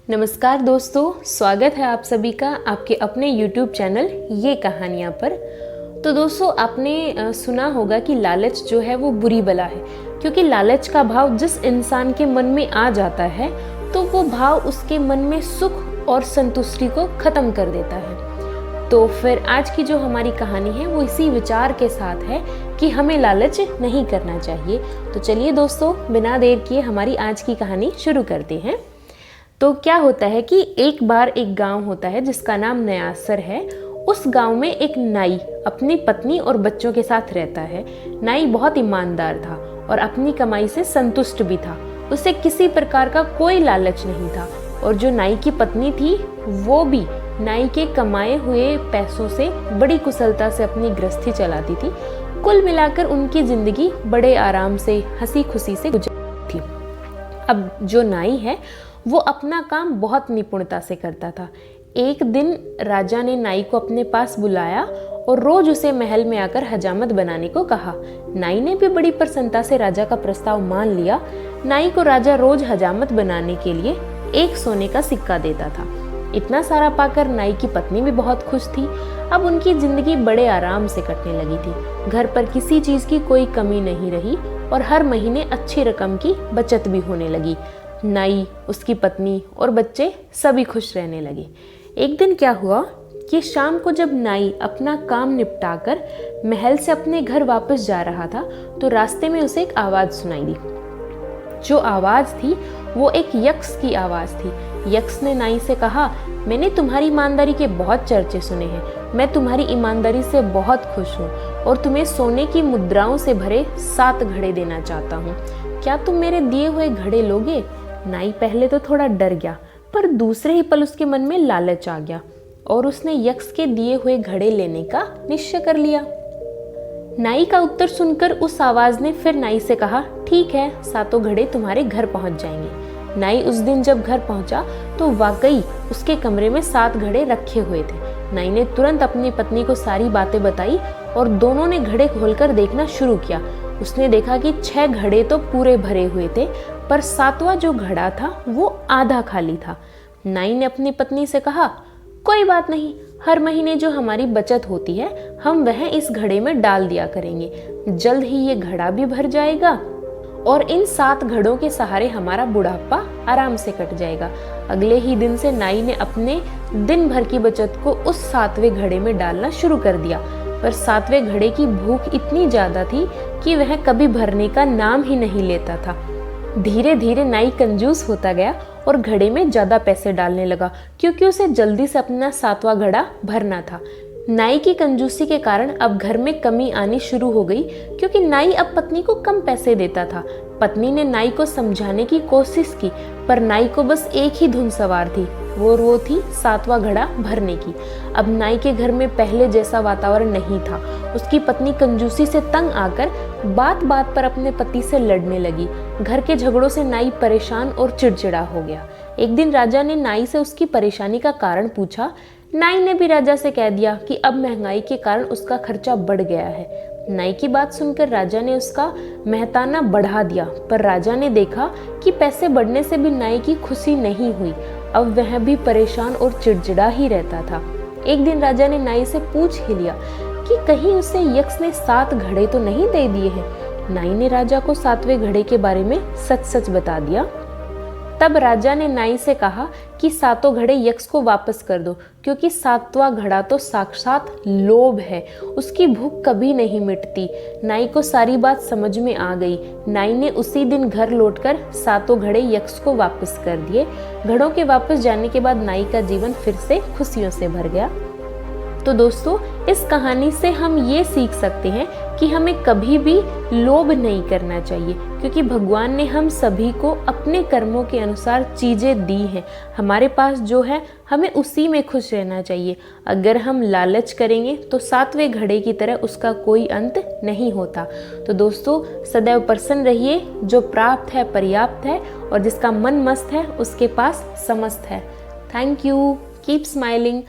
नमस्कार दोस्तों, स्वागत है आप सभी का आपके अपने YouTube चैनल ये कहानियाँ पर। तो दोस्तों, आपने सुना होगा कि लालच जो है वो बुरी बला है, क्योंकि लालच का भाव जिस इंसान के मन में आ जाता है तो वो भाव उसके मन में सुख और संतुष्टि को ख़त्म कर देता है। तो फिर आज की जो हमारी कहानी है वो इसी विचार के साथ है कि हमें लालच नहीं करना चाहिए। तो चलिए दोस्तों, बिना देर किए हमारी आज की कहानी शुरू करते हैं। तो क्या होता है कि एक बार एक गांव होता है जिसका नाम नयासर है। उस गांव में एक नाई अपनी पत्नी और बच्चों के साथ रहता है। नाई बहुत ईमानदार था और अपनी कमाई से संतुष्ट भी था। उसे किसी प्रकार का कोई लालच नहीं था। और जो नाई की पत्नी थी वो भी नाई के कमाए हुए पैसों से बड़ी कुशलता से अपनी गृहस्थी चलाती थी। कुल मिलाकर उनकी जिंदगी बड़े आराम से हंसी खुशी से गुजरती थी। अब जो नाई है वो अपना काम बहुत निपुणता से करता था। एक दिन राजा ने नाई को अपने पास बुलाया और रोज उसे महल में आकर हजामत बनाने को कहा। नाई ने भी बड़ी प्रसन्नता से राजा का प्रस्ताव मान लिया। नाई को राजा रोज हजामत बनाने के लिए एक सोने का सिक्का देता था। इतना सारा पाकर नाई की पत्नी भी बहुत खुश थी। अब उनकी जिंदगी बड़े आराम से कटने लगी थी। घर पर किसी चीज की कोई कमी नहीं रही और हर महीने अच्छी रकम की बचत भी होने लगी। नाई, उसकी पत्नी और बच्चे सभी खुश रहने लगे। एक दिन क्या हुआ कि शाम को जब नाई अपना काम निपटाकर महल से अपने घर वापस जा रहा था तो रास्ते में उसे एक आवाज सुनाई दी। जो आवाज थी वो एक यक्ष की आवाज थी। यक्ष ने नाई से कहा, मैंने तुम्हारी ईमानदारी के बहुत चर्चे सुने हैं। मैं तुम्हारी ईमानदारी से बहुत खुश हूँ और तुम्हें सोने की मुद्राओं से भरे 7 घड़े देना चाहता हूँ। क्या तुम मेरे दिए हुए घड़े लोगे? नाई पहले तो थोड़ा डर गया, पर दूसरे ही पल उसके मन में लालच आ गया और उसने यक्ष के दिए हुए घड़े लेने का निश्चय कर लिया। नाई का उत्तर सुनकर उस आवाज ने फिर नाई से कहा, ठीक है, 7 घड़े तुम्हारे घर पहुंच जाएंगे। नाई उस दिन जब घर पहुंचा तो वाकई उसके कमरे में 7 घड़े रखे हुए थे। नाई ने तुरंत अपनी पत्नी को सारी बातें बताई और दोनों ने घड़े खोलकर देखना शुरू किया। उसने देखा कि 6 घड़े तो पूरे भरे हुए थे, पर 7वां जो घड़ा था वो आधा खाली था। नाई ने अपनी पत्नी से कहा, कोई बात नहीं, हर महीने जो हमारी बचत होती है हम वह इस घड़े में डाल दिया करेंगे। जल्द ही ये घड़ा भी भर जाएगा और इन 7 घड़ों के सहारे हमारा बुढ़ापा आराम से कट जाएगा। अगले ही दिन से नाई ने अपने दिन भर की बचत को उस 7वें घड़े में डालना शुरू कर दिया। पर 7वें घड़े की भूख इतनी ज्यादा थी कि वह कभी भरने का नाम ही नहीं लेता था। धीरे धीरे नाई कंजूस होता गया और घड़े में ज्यादा पैसे डालने लगा, क्योंकि उसे जल्दी से अपना 7वां घड़ा भरना था। नाई की कंजूसी के कारण अब घर में कमी आनी शुरू हो गई, क्योंकि नाई अब पत्नी को कम पैसे देता था। पत्नी ने नाई को समझाने की कोशिश की, पर नाई को बस एक ही धुन सवार थी, वो थी 7वां घड़ा भरने की। अब नाई के घर में पहले जैसा वातावरण नहीं था। उसकी पत्नी कंजूसी से तंग आकर बात बात पर अपने पति से लड़ने लगी। घर के झगड़ों से नाई परेशान और चिड़चिड़ा हो गया। एक दिन राजा ने नाई से उसकी परेशानी का कारण पूछा। नाई ने भी राजा से कह दिया कि अब महंगाई के कारण उसका खर्चा बढ़ गया है। नाई की बात सुनकर राजा ने उसका मेहताना बढ़ा दिया, पर राजा ने देखा कि पैसे बढ़ने से भी नाई की खुशी नहीं हुई। अब वह भी परेशान और चिड़चिड़ा ही रहता था। एक दिन राजा ने नाई से पूछ ही लिया कि कहीं उसे यक्ष ने 7 घड़े तो नहीं दे दिए हैं। नाई ने राजा को 7वें घड़े के बारे में सच सच बता दिया। तब राजा ने नाई से कहा कि 7 घड़े यक्ष को वापस कर दो, क्योंकि 7वां घड़ा तो साक्षात लोभ है, उसकी भूख कभी नहीं मिटती। नाई को सारी बात समझ में आ गई। नाई ने उसी दिन घर लौटकर 7 घड़े यक्ष को वापस कर दिए। घड़ों के वापस जाने के बाद नाई का जीवन फिर से खुशियों से भर गया। तो दोस्तों, इस कहानी से हम ये सीख सकते हैं कि हमें कभी भी लोभ नहीं करना चाहिए, क्योंकि भगवान ने हम सभी को अपने कर्मों के अनुसार चीजें दी हैं। हमारे पास जो है हमें उसी में खुश रहना चाहिए। अगर हम लालच करेंगे तो 7वें घड़े की तरह उसका कोई अंत नहीं होता। तो दोस्तों, सदैव प्रसन्न रहिए। जो प्राप्त है पर्याप्त है और जिसका मन मस्त है उसके पास समस्त है। Thank you. Keep smiling